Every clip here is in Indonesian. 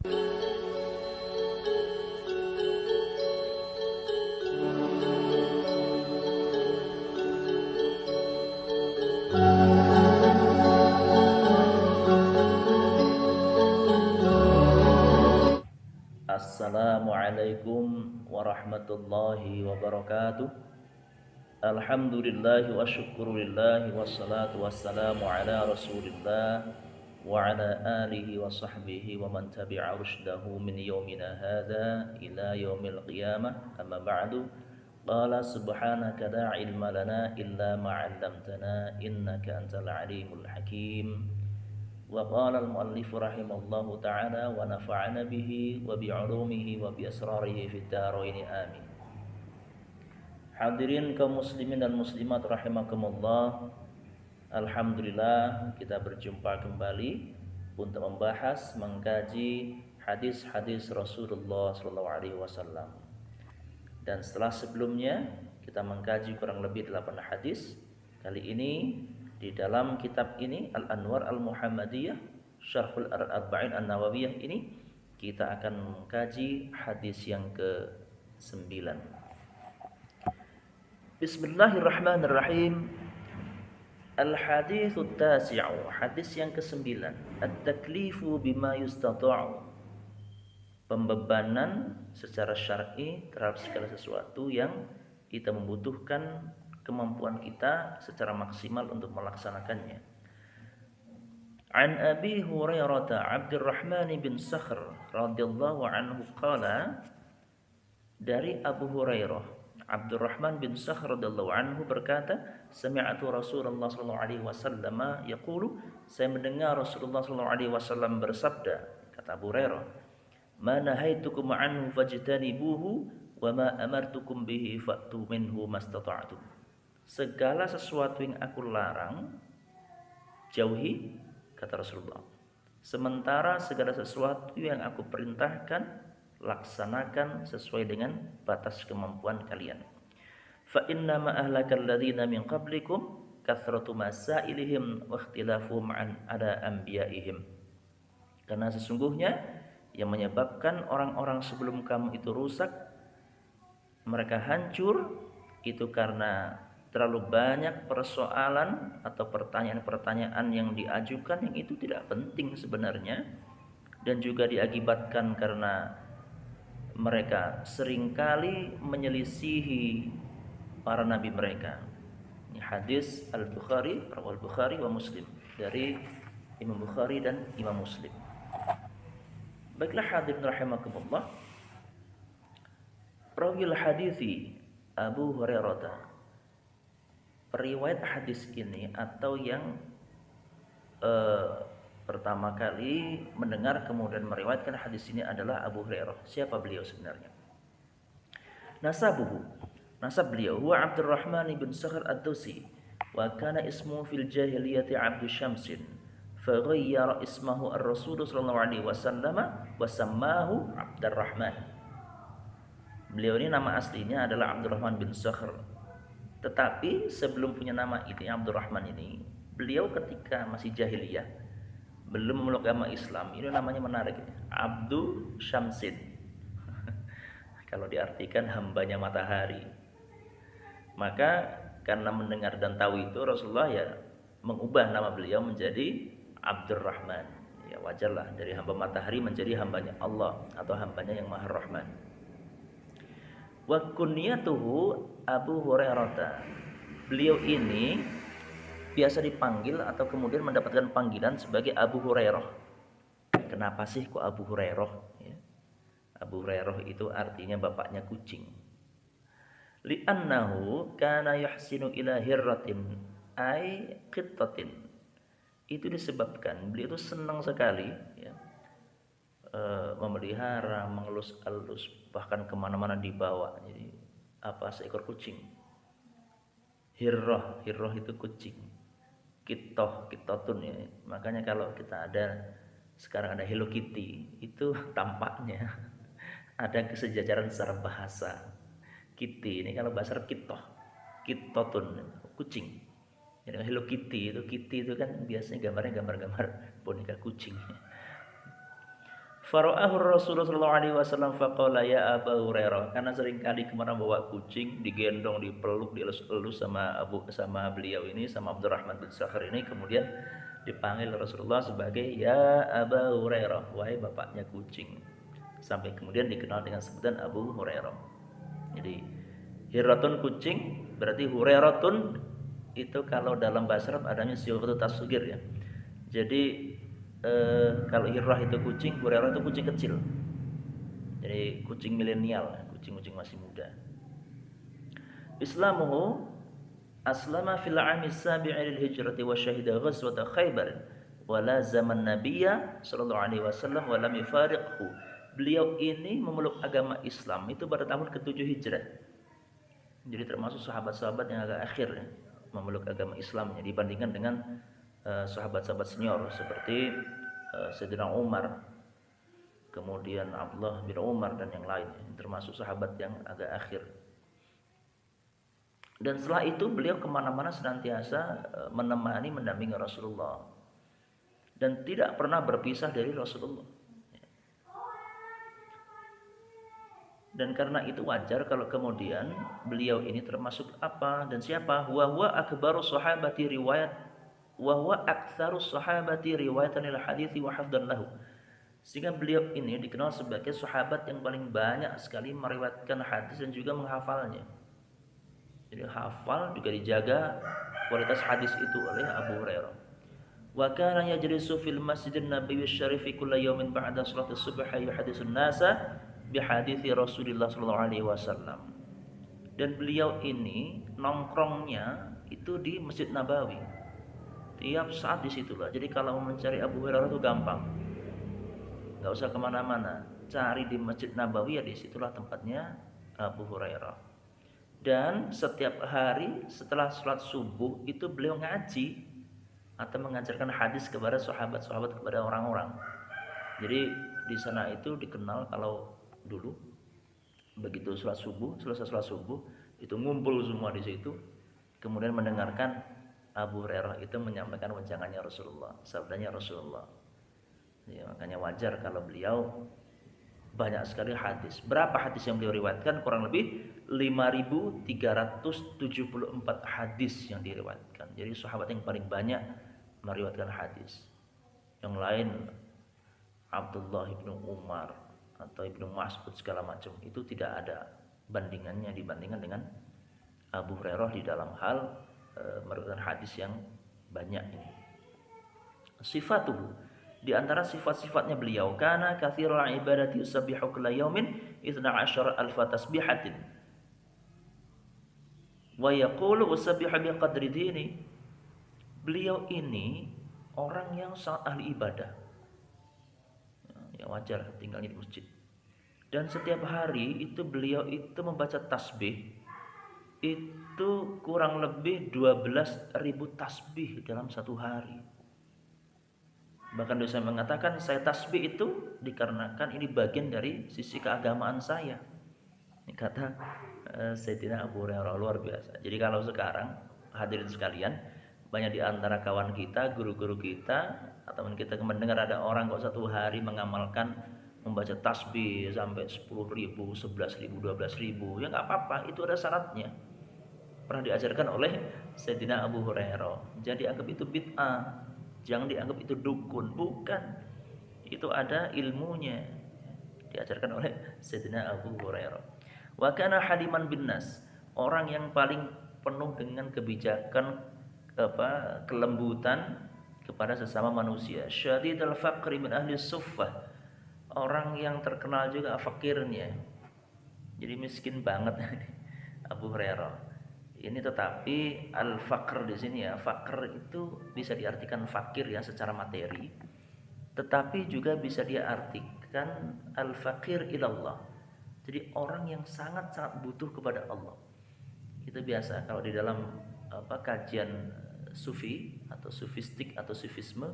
Assalamualaikum warahmatullahi wabarakatuh. Alhamdulillahi wa syukurulillahi wassalatu wassalamu ala rasulillah wa ala alihi wa sahbihi wa man tabi'a rushdahu min yawmina hadha ila yawmil qiyamah. Amma ba'du. Qala subhanaka la ilma lana illa ma 'allamtana innaka antal alimul hakim. Wa qala al-muallif rahimallahu ta'ala wa nafa'ana bihi wa bi'ulumihi wa bi asrarihi fid dharain amin. Hadirin kaum muslimin dan muslimat rahimakumullah. Alhamdulillah kita berjumpa kembali untuk membahas, mengkaji hadis-hadis Rasulullah SAW. Dan setelah sebelumnya kita mengkaji kurang lebih 8 hadis, kali ini di dalam kitab ini Al-Anwar Al-Muhammadiyah Syarhul Arba'in An-Nawawiyah ini kita akan mengkaji hadis yang ke-9. Bismillahirrahmanirrahim. Al-hadithut tasi'u, hadis yang ke-9. At-taklifu bima yustata'u, pembebanan secara syar'i terhadap segala sesuatu yang kita membutuhkan kemampuan kita secara maksimal untuk melaksanakannya. An Abi Hurairah Abdurrahman bin Sakhr radhiyallahu anhu qala, dari Abu Hurairah Abdurrahman bin Sakhr radhiyallahu anhu berkata, sami'tu Rasulullah sallallahu alaihi wasallam yaqulu, saya mendengar Rasulullah sallallahu alaihi wasallam bersabda, kata Abu Hurairah, ma nahaitukum anhu fajtanibuhu wa ma amartukum bihi fa'tu minhu mastata'tum. Segala sesuatu yang aku larang jauhi, kata Rasulullah. Sementara segala sesuatu yang aku perintahkan laksanakan sesuai dengan batas kemampuan kalian. Fa inna ma ahlakal ladzina min qablikum kathratu masailihim wa ikhtilafuhum an ada anbiya'ihim. Karena sesungguhnya yang menyebabkan orang-orang sebelum kamu itu rusak, mereka hancur, itu karena terlalu banyak persoalan atau pertanyaan-pertanyaan yang diajukan yang itu tidak penting sebenarnya, dan juga diakibatkan karena mereka seringkali menyelisihi para nabi mereka. Ini hadis Al-Bukhari, rawal Bukhari wa Muslim, dari Imam Bukhari dan Imam Muslim. Baiklah hadirin rahimakumullah. Rawil hadithi Abu Hurairah. Periwayat hadis ini atau yang pertama kali mendengar kemudian meriwayatkan hadis ini adalah Abu Hurairah. Siapa beliau sebenarnya? Nasabuhu, nasab beliau huwa Abdurrahman bin Sakhr ad-Dawsi wa kana ismuhu fil jahiliyati Abdu Syamsin fa ghayyara ismahu ar-Rasul sallallahu alaihi wasallam wa sammahu Abdurrahman. Beliau ini nama aslinya adalah Abdurrahman bin Sakhr. Tetapi sebelum punya nama ini Abdurrahman ini, beliau ketika masih jahiliyah, belum memeluk agama Islam, ini namanya menarik, Abdu Syamsin. Kalau diartikan hambanya matahari. Maka karena mendengar dan tahu itu, Rasulullah ya mengubah nama beliau menjadi Abdurrahman. Ya wajarlah, dari hamba matahari menjadi hambanya Allah atau hambanya yang Maha Rahman. Wa kunyatuhu Abu Hurairah. Beliau ini biasa dipanggil atau kemudian mendapatkan panggilan sebagai Abu Hurairah. Kenapa sih kok Abu Hurairah? Ya. Abu Hurairah itu artinya bapaknya kucing. Li'annahu kana yuhsinu ila hirratin ay qittatin. Itu disebabkan beliau itu senang sekali ya, memelihara, mengelus-elus, bahkan kemana-mana dibawa. Jadi seekor kucing. Hirrah itu kucing. Kitotun ya. Makanya kalau kita sekarang ada Hello Kitty, itu tampaknya ada kesejajaran secara bahasa. Kitty ini kalau bahasa Arab kitotun, kucing. Jadi Hello Kitty itu kan biasanya gambarnya gambar-gambar boneka kucing. Fara'ahu Rasulullah sallallahu alaihi wasallam faqala ya Abu Hurairah, karena seringkali kemana bawa kucing, digendong, dipeluk, dielus-elus sama beliau ini, sama Abdurrahman bin Sakhar ini, kemudian dipanggil Rasulullah sebagai ya Abu Hurairah, wahai bapaknya kucing. Sampai kemudian dikenal dengan sebutan Abu Hurairah. Jadi Hirratun kucing, berarti Hurairatun itu kalau dalam bahasa Arab adanya sighatu tasghir ya. Jadi kalau Hirrah itu kucing, Hurairah itu kucing kecil. Jadi kucing milenial, kucing-kucing masih muda. Islamuhu aslama fil 'ami as-sabi'i lil hijrati wa syahida ghazwat Khaibar wa lazama an-nabiyya sallallahu alaihi wasallam wa lam yufariqhu. Beliau ini memeluk agama Islam itu pada tahun ke-7 Hijrah. Jadi termasuk sahabat-sahabat yang agak akhir ya, memeluk agama Islamnya dibandingkan dengan sahabat-sahabat senior seperti Sayyidina Umar, kemudian Abdullah bin Umar dan yang lain, termasuk sahabat yang agak akhir. Dan setelah itu beliau kemana-mana senantiasa menemani, mendampingi Rasulullah dan tidak pernah berpisah dari Rasulullah. Dan karena itu wajar kalau kemudian beliau ini termasuk apa dan siapa? Huwa akbaru sahabati riwayat wa huwa aktsarus sahabati riwayatan lil hadithi wa hafdhan lahu. Sehingga beliau ini dikenal sebagai sahabat yang paling banyak sekali meriwayatkan hadis dan juga menghafalnya. Jadi hafal juga dijaga kualitas hadis itu oleh Abu Hurairah. Wa kana yajlisu fil masjidin nabawiyyi syarifi kulla yawmin ba'da salatis subh yuhaditsun nasa bi hadithi Rasulillah sallallahu alaihi wasallam. Dan beliau ini nongkrongnya itu di Masjid Nabawi. Tiap saat di situlah. Jadi kalau mencari Abu Hurairah itu gampang. Gak usah kemana-mana. Cari di Masjid Nabawi ya di situlah tempatnya Abu Hurairah. Dan setiap hari setelah sholat subuh itu beliau ngaji atau mengajarkan hadis kepada sahabat-sahabat, kepada orang-orang. Jadi di sana itu dikenal kalau dulu begitu sholat subuh, selesai sholat subuh itu ngumpul semua di situ, kemudian mendengarkan Abu Hurairah itu menyampaikan wejangannya Rasulullah, sabdanya Rasulullah. Ya, makanya wajar kalau beliau banyak sekali hadis. Berapa hadis yang beliau riwayatkan? Kurang lebih 5.374 hadis yang diriwayatkan. Jadi sahabat yang paling banyak meriwayatkan hadis. Yang lain Abdullah bin Umar atau Ibnu Mas'ud segala macam itu tidak ada bandingannya dibandingkan dengan Abu Hurairah di dalam hal meriwayatkan hadis yang banyak ini. Sifatuhu, di antara sifat-sifatnya beliau, kana katsirul ibadati yusabbihu kulla yaumin 12 alf tasbihatin wa yaqulu usabbihu biqadri dini. Beliau ini orang yang sangat ahli ibadah. Ya wajar tinggalnya di masjid. Dan setiap hari itu beliau itu membaca tasbih itu kurang lebih 12.000 tasbih dalam satu hari. Bahkan dosa mengatakan saya tasbih itu dikarenakan ini bagian dari sisi keagamaan saya. Ini kata Sayyidina Abu Hurairah, luar biasa. Jadi kalau sekarang hadirin sekalian, banyak di antara kawan kita, guru-guru kita, atau kita mendengar ada orang kok satu hari mengamalkan membaca tasbih sampai 10.000, 11.000, 12.000, ya nggak apa-apa, itu ada syaratnya. Pernah diajarkan oleh Sayyidina Abu Hurairah. Jadi anggap itu bid'ah, jangan dianggap itu dukun, bukan. Itu ada ilmunya. Diajarkan oleh Sayyidina Abu Hurairah. Wa kana haliman bin nas, orang yang paling penuh dengan kebijakan kelembutan kepada sesama manusia. Syadidul faqri min ahli suffah, orang yang terkenal juga fakirnya. Jadi miskin banget Abu Hurairah. Ini tetapi al-faqr di sini ya, faqr itu bisa diartikan fakir ya secara materi, tetapi juga bisa diartikan al-faqir ilallah. Jadi orang yang sangat-sangat butuh kepada Allah. Itu biasa kalau di dalam kajian sufi atau sufistik atau sufisme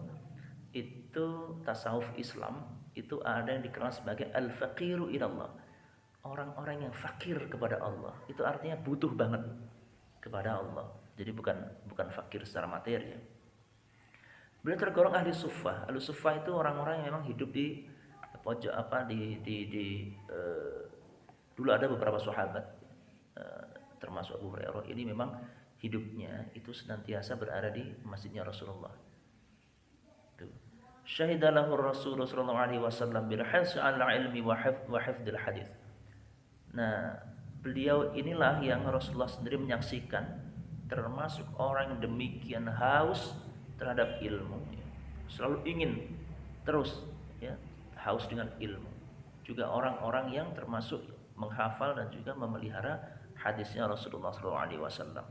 itu tasawuf Islam itu ada yang dikenal sebagai al-faqiru ilallah. Orang-orang yang fakir kepada Allah itu artinya butuh banget kepada Allah. Jadi bukan fakir secara materi ya. Beliau tergolong ahli suffah. Ahli suffah itu orang-orang yang memang hidup di pojok apa dulu ada beberapa sahabat termasuk Abu Hurairah ini memang hidupnya itu senantiasa berada di masjidnya Rasulullah. Syahidalahu Rasulullah sallallahu alaihi wasallam bil hins 'ala ilmi wa hifdzil hadis. Nah, beliau inilah yang Rasulullah sendiri menyaksikan termasuk orang yang demikian haus terhadap ilmu, selalu ingin terus ya haus dengan ilmu. Juga orang-orang yang termasuk menghafal dan juga memelihara hadisnya Rasulullah SAW.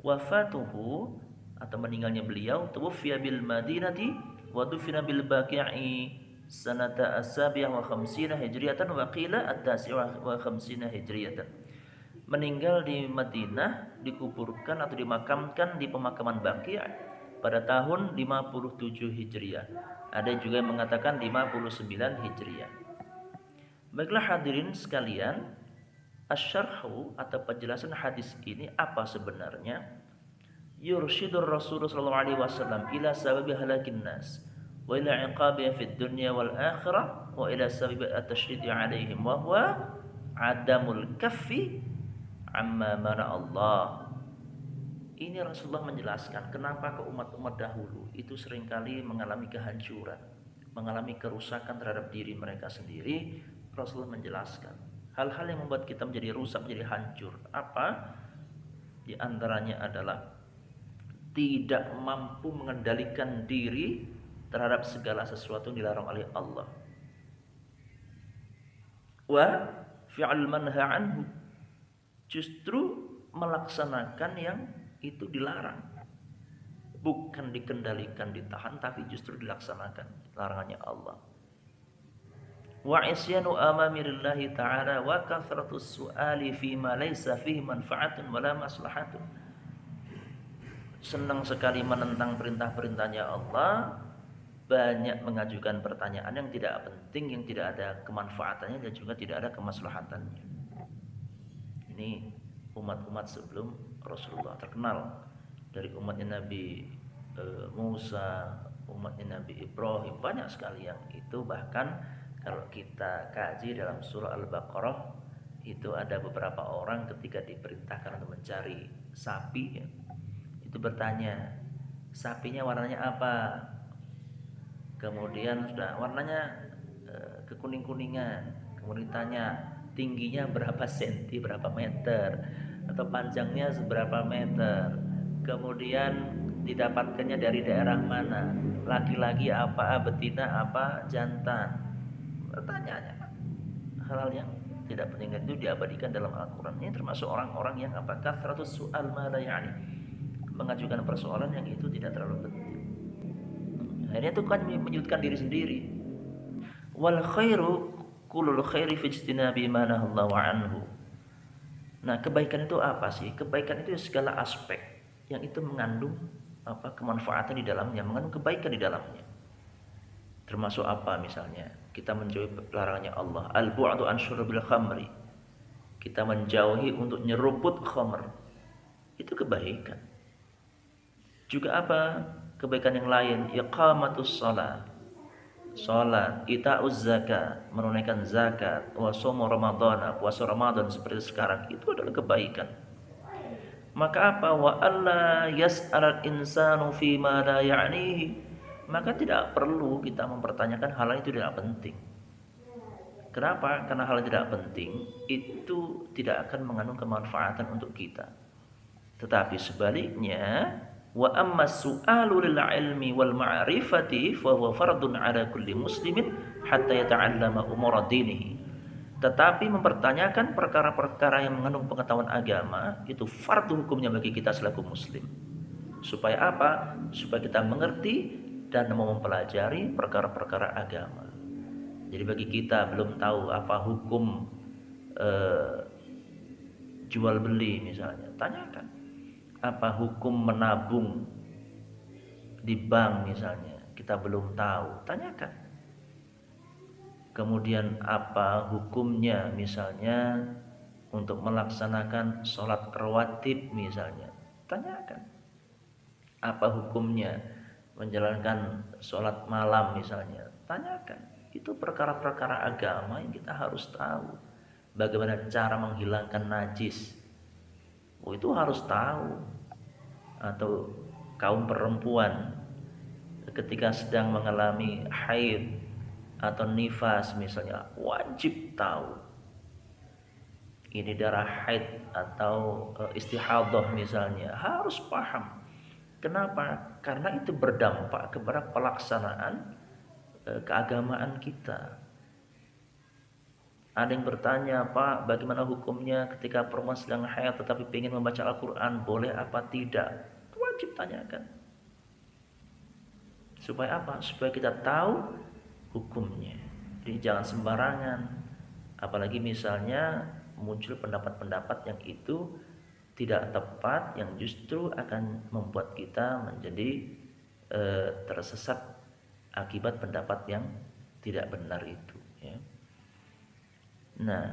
Wafatuhu atau meninggalnya beliau, tuwfiya bil Madinati wa dufina bil Baqi'i sanata as-sabi'ah wa khamsina hijriyatan wa qila at-tasi'ah wa khamsina hijriyatan. Meninggal di Madinah, dikuburkan atau dimakamkan di pemakaman Baqi' pada tahun 57 Hijriah. Ada juga yang mengatakan 59 Hijriah. Baiklah hadirin sekalian, asy-syarhu atau penjelasan hadis ini apa sebenarnya? Yursyidur Rasulullah sallallahu alaihi wasallam ila sababi halakin nas wa ila iqabihi fid dunya wal akhirah wa ila sababi at-tasydid alaihim wa huwa adamul kaffi amma mana Allah. Ini Rasulullah menjelaskan kenapa ke umat-umat dahulu itu seringkali mengalami kehancuran, mengalami kerusakan terhadap diri mereka sendiri. Rasulullah menjelaskan hal-hal yang membuat kita menjadi rusak, menjadi hancur. Apa? Di antaranya adalah tidak mampu mengendalikan diri terhadap segala sesuatu yang dilarang oleh Allah. Wa fi'al manha anhu, justru melaksanakan yang itu dilarang, bukan dikendalikan, ditahan, tapi justru dilaksanakan larangannya Allah. Wa isyanu amamirillahi ta'ala wa kathratus su'ali fima laysa fihi manfa'atun wala maslahatun. Senang sekali menentang perintah-perintahnya Allah, banyak mengajukan pertanyaan yang tidak penting, yang tidak ada kemanfaatannya dan juga tidak ada kemaslahatannya. Ini umat-umat sebelum Rasulullah terkenal, dari umatnya Nabi Musa, umatnya Nabi Ibrahim, banyak sekali yang itu. Bahkan kalau kita kaji dalam surah Al-Baqarah itu ada beberapa orang ketika diperintahkan untuk mencari sapi ya, itu bertanya sapinya warnanya apa, kemudian sudah warnanya kekuning-kuningan, kemudian ditanya tingginya berapa senti, berapa meter, atau panjangnya seberapa meter, kemudian didapatkannya dari daerah mana, laki-laki apa, betina apa, jantan. Pertanyaannya hal-hal yang tidak penting itu diabadikan dalam Al-Quran. Ini termasuk orang-orang yang apa? Kathratus su'al ma la ya'ni, mengajukan persoalan yang itu tidak terlalu penting. Akhirnya itu kan menyudutkan diri sendiri. Wal khairu kulul khairi fi ijtinabi ma nahallahu anhu. Nah, kebaikan itu apa sih? Kebaikan itu segala aspek yang itu mengandung apa? Kemanfaatan di dalamnya, mengandung kebaikan di dalamnya. Termasuk apa misalnya? Kita menjauhi larangannya Allah. Al-bu'du an syurbil khamri. Kita menjauhi untuk nyeruput khamr. Itu kebaikan. Juga apa? Kebaikan yang lain, iqamatus shalah. Salat, ita'uz zakat, menunaikan zakat, wa shaum Ramadan, puasa Ramadan seperti sekarang, itu adalah kebaikan. Maka apa? Wa alla yas'alal insanu fi ma la ya'nihi. Maka tidak perlu kita mempertanyakan hal itu tidak penting. Kenapa? Karena hal tidak penting itu tidak akan mengandung kemanfaatan untuk kita. Tetapi sebaliknya, wa amma su'alu lil ilmi wal ma'rifati fa huwa fardun 'ala kulli muslimin hatta yata'allama umura dinihi. Tetapi mempertanyakan perkara-perkara yang mengandung pengetahuan agama itu fardu hukumnya bagi kita selaku muslim. Supaya apa? Supaya kita mengerti dan mau mempelajari perkara-perkara agama. Jadi bagi kita belum tahu apa hukum jual beli misalnya, tanyakan. Apa hukum menabung di bank misalnya, kita belum tahu, tanyakan. Kemudian apa hukumnya misalnya untuk melaksanakan sholat rawatib misalnya, tanyakan. Apa hukumnya menjalankan sholat malam misalnya, tanyakan. Itu perkara-perkara agama yang kita harus tahu. Bagaimana cara menghilangkan najis, itu harus tahu. Atau kaum perempuan ketika sedang mengalami haid atau nifas misalnya, wajib tahu ini darah haid atau istihadah misalnya, harus paham. Kenapa? Karena itu berdampak kepada pelaksanaan keagamaan kita. Ada yang bertanya, Pak, bagaimana hukumnya ketika perempuan sedang haid tetapi ingin membaca Al-Quran, boleh apa tidak? Wajib tanyakan. Supaya apa? Supaya kita tahu hukumnya. Jadi jangan sembarangan. Apalagi misalnya muncul pendapat-pendapat yang itu tidak tepat, yang justru akan membuat kita menjadi tersesat akibat pendapat yang tidak benar itu, ya. Nah,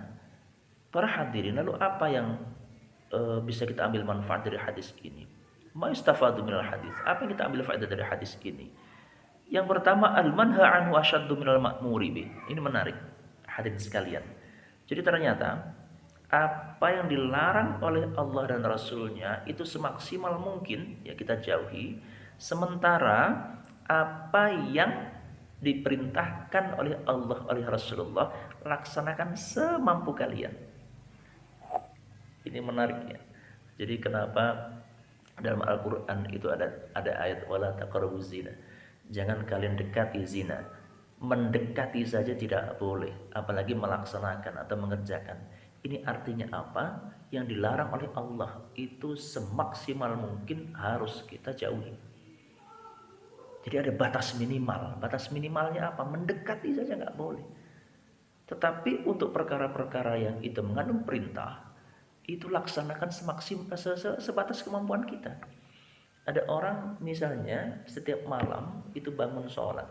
para hadirin, lalu apa yang bisa kita ambil manfaat dari hadis ini? Ma istafadu minal hadis. Apa yang kita ambil faedah dari hadis ini? Yang pertama, al-manha anhu asyaddu minal ma'muri bih. Ini menarik, hadirin sekalian. Jadi ternyata apa yang dilarang oleh Allah dan Rasulnya itu semaksimal mungkin ya kita jauhi, sementara apa yang diperintahkan oleh Allah oleh Rasulullah laksanakan semampu kalian. Ini menarik ya. Jadi kenapa dalam Al-Quran itu ada ayat wala taqrabuz zina, jangan kalian dekati zina. Mendekati saja tidak boleh, apalagi melaksanakan atau mengerjakan. Ini artinya apa? Yang dilarang oleh Allah itu semaksimal mungkin harus kita jauhi. Jadi ada batas minimal. Batas minimalnya apa? Mendekati saja nggak boleh. Tetapi untuk perkara-perkara yang itu mengandung perintah, itu laksanakan sebatas kemampuan kita. Ada orang misalnya setiap malam itu bangun sholat,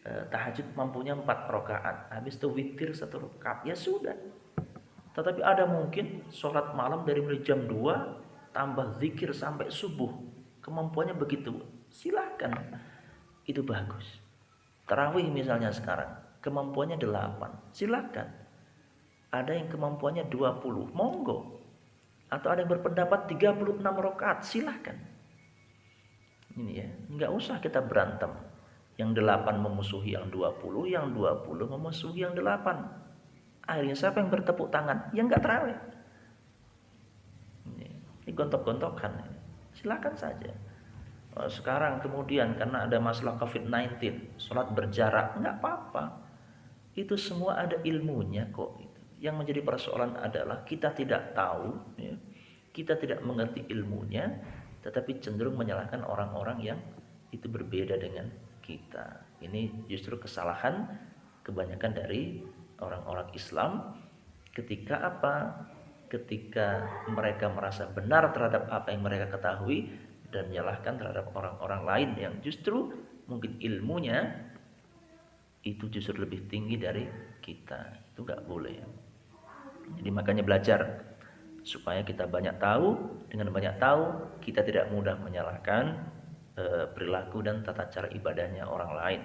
tahajud mampunya 4 rakaat, habis itu witir 1 rakaat, ya sudah. Tetapi ada mungkin sholat malam dari mulai jam 2 tambah zikir sampai subuh, kemampuannya begitu, silahkan, itu bagus. Tarawih misalnya sekarang kemampuannya 8, silahkan. Ada yang kemampuannya 20, monggo. Atau ada yang berpendapat 36 rakaat, silahkan. Ini ya, nggak usah kita berantem. Yang 8 memusuhi yang 20, yang 20 memusuhi yang 8. Akhirnya siapa yang bertepuk tangan? Yang nggak terawih. Ini gontok-gontokan. Silakan saja. Sekarang kemudian karena ada masalah COVID-19, sholat berjarak, nggak apa-apa. Itu semua ada ilmunya kok. Yang menjadi persoalan adalah kita tidak tahu, ya. Kita tidak mengerti ilmunya, tetapi cenderung menyalahkan orang-orang yang itu berbeda dengan kita. Ini justru kesalahan kebanyakan dari orang-orang Islam ketika apa? Ketika mereka merasa benar terhadap apa yang mereka ketahui dan menyalahkan terhadap orang-orang lain yang justru mungkin ilmunya itu justru lebih tinggi dari kita. Itu nggak boleh. Jadi makanya belajar supaya kita banyak tahu. Dengan banyak tahu kita tidak mudah menyalahkan perilaku dan tata cara ibadahnya orang lain.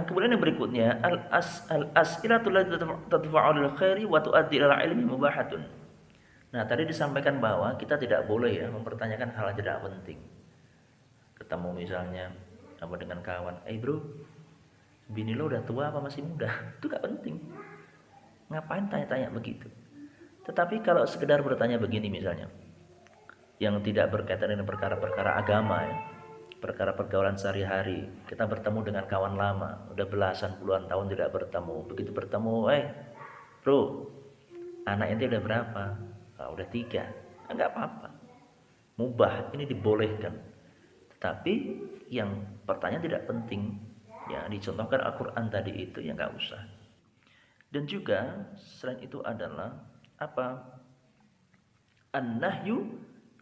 Kemudian yang berikutnya, al-as'ilatu allati tadfa'u lil khairi wa tuaddi ila ilmi mubahatun. Nah, tadi disampaikan bahwa kita tidak boleh ya mempertanyakan hal yang tidak penting. Ketemu misalnya apa dengan kawan, bro, bini lo udah tua apa masih muda? Itu gak penting. Ngapain tanya-tanya begitu? Tetapi kalau sekedar bertanya begini misalnya, yang tidak berkaitan dengan perkara-perkara agama ya, perkara pergaulan sehari-hari, kita bertemu dengan kawan lama, udah belasan puluhan tahun tidak bertemu, begitu bertemu, bro, anak ente udah berapa? Udah 3, enggak apa-apa, mubah, ini dibolehkan. Tetapi yang pertanyaan tidak penting, yang dicontohkan Al-Quran tadi itu ya nggak usah. Dan juga selain itu adalah apa? An-nahyu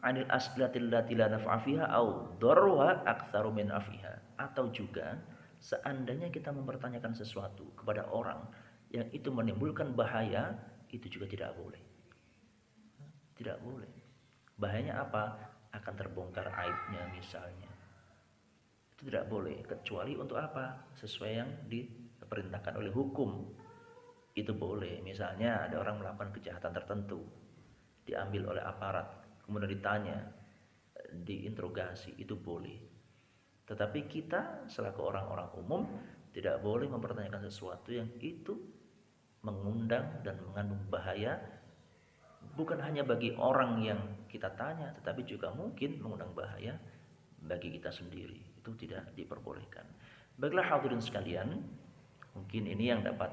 'anil as'ilatil lati la naf'a fiha au darruha aktsaru min afiha. Atau juga seandainya kita mempertanyakan sesuatu kepada orang yang itu menimbulkan bahaya, itu juga tidak boleh. Tidak boleh. Bahayanya apa? Akan terbongkar aibnya misalnya. Itu tidak boleh, kecuali untuk apa? Sesuai yang diperintahkan oleh hukum. Itu boleh. Misalnya ada orang melakukan kejahatan tertentu, diambil oleh aparat, kemudian ditanya, diinterogasi, itu boleh. Tetapi kita selaku orang-orang umum tidak boleh mempertanyakan sesuatu yang itu mengundang dan mengandung bahaya, bukan hanya bagi orang yang kita tanya, tetapi juga mungkin mengundang bahaya bagi kita sendiri. Itu tidak diperbolehkan. Baiklah hadirin sekalian, mungkin ini yang dapat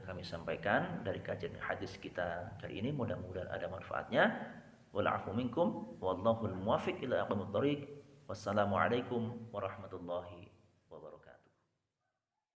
kami sampaikan dari kajian hadis kita kali ini. Mudah-mudahan ada manfaatnya. Wala'afu minkum wallahul muwaffiq ila aqwamit thoriq. Wassalamualaikum warahmatullahi